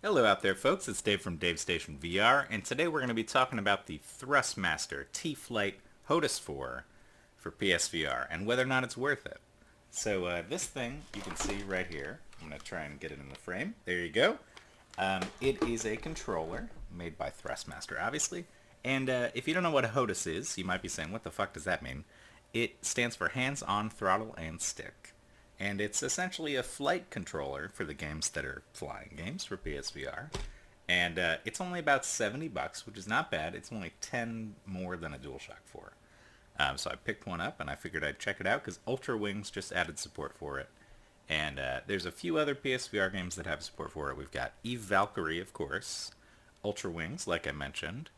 Hello out there folks, it's Dave from davestation VR, and today we're going to be talking about the Thrustmaster T-Flight HOTAS 4 for PSVR, and whether or not it's worth it. So this thing, you can see right here, I'm going to try and get it in the frame, there you go. It is a controller, made by Thrustmaster obviously, and if you don't know what a HOTAS is, you might be saying, what the fuck does that mean? It stands for hands-on throttle and stick. And it's essentially a flight controller for the games that are flying games for PSVR. And it's only about $70, which is not bad. It's only 10 more than a DualShock 4. So I picked one up and I figured I'd check it out because Ultrawings just added support for it. And there's a few other PSVR games that have support for it. We've got Valkyrie, of course, Ultrawings, like I mentioned,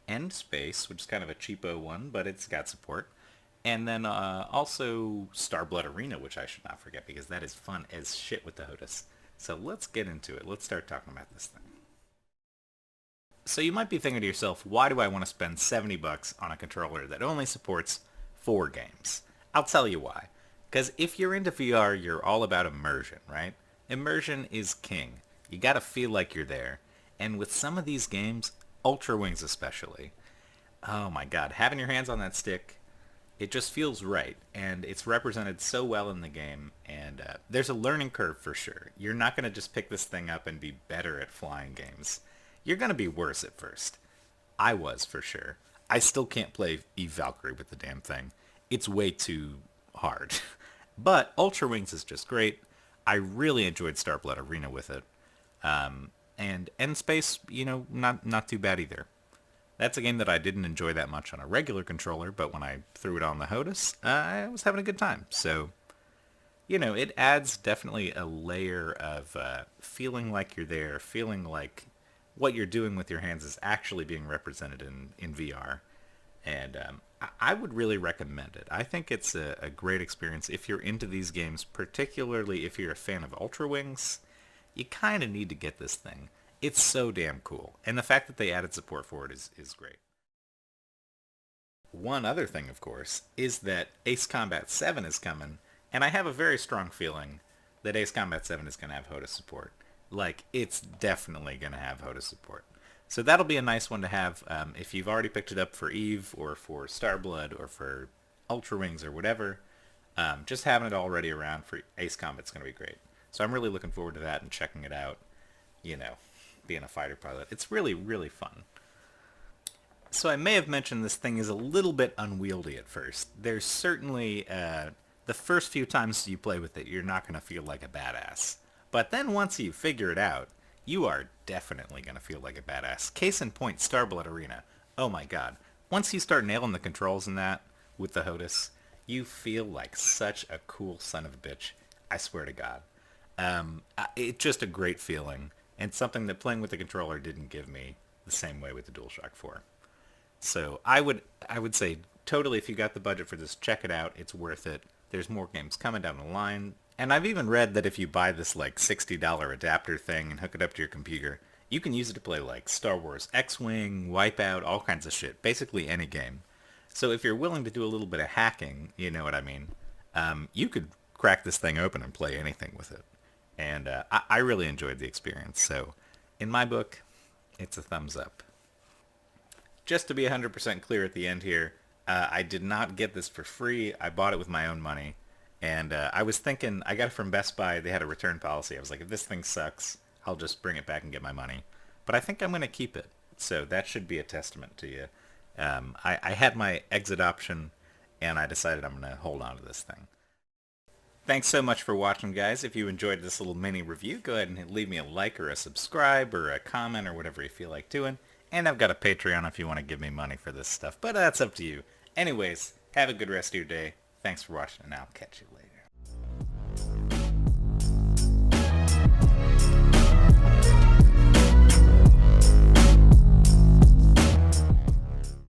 End Space, which is kind of a cheapo one, but it's got support. And then also Starblood Arena, which I should not forget because that is fun as shit with the HOTAS. So let's get into it. Let's start talking about this thing. So you might be thinking to yourself, why do I want to spend $70 on a controller that only supports 4 games? I'll tell you why. Because if you're into VR, you're all about immersion, right? Immersion is king. You gotta feel like you're there. And with some of these games, Ultrawings especially, oh my god, having your hands on that stick, it just feels right, and it's represented so well in the game, and there's a learning curve for sure. You're not going to just pick this thing up and be better at flying games. You're going to be worse at first. I was, for sure. I still can't play Valkyrie with the damn thing. It's way too hard. But Ultra Wings is just great. I really enjoyed Starblood Arena with it. And End Space, not too bad either. That's a game that I didn't enjoy that much on a regular controller, but when I threw it on the HOTAS, I was having a good time. So, it adds definitely a layer of feeling like you're there, feeling like what you're doing with your hands is actually being represented in VR. And I would really recommend it. I think it's a great experience if you're into these games, particularly if you're a fan of Ultra Wings. You kind of need to get this thing. It's so damn cool. And the fact that they added support for it is great. One other thing, of course, is that Ace Combat 7 is coming, and I have a very strong feeling that Ace Combat 7 is going to have HOTAS support. Like, it's definitely going to have HOTAS support. So that'll be a nice one to have if you've already picked it up for Eve, or for Starblood, or for Ultra Wings, or whatever. Just having it already around for Ace Combat's going to be great. So I'm really looking forward to that and checking it out. Being a fighter pilot. It's really, really fun. So I may have mentioned this thing is a little bit unwieldy at first. There's certainly, the first few times you play with it, you're not going to feel like a badass. But then once you figure it out, you are definitely going to feel like a badass. Case in point, Starblood Arena. Oh my god. Once you start nailing the controls in that, with the HOTAS, you feel like such a cool son of a bitch. I swear to god. It's just a great feeling. And something that playing with the controller didn't give me the same way with the DualShock 4. So I would say totally, if you got the budget for this, check it out. It's worth it. There's more games coming down the line. And I've even read that if you buy this like $60 adapter thing and hook it up to your computer, you can use it to play like Star Wars X-Wing, Wipeout, all kinds of shit. Basically any game. So if you're willing to do a little bit of hacking, you know what I mean, you could crack this thing open and play anything with it. And I really enjoyed the experience. So in my book, it's a thumbs up. Just to be 100% clear at the end here, I did not get this for free. I bought it with my own money. And I was thinking, I got it from Best Buy. They had a return policy. I was like, if this thing sucks, I'll just bring it back and get my money. But I think I'm going to keep it. So that should be a testament to you. I had my exit option, and I decided I'm going to hold on to this thing. Thanks so much for watching, guys. If you enjoyed this little mini review, go ahead and leave me a like or a subscribe or a comment or whatever you feel like doing. And I've got a Patreon if you want to give me money for this stuff, but that's up to you. Anyways, have a good rest of your day. Thanks for watching, and I'll catch you later.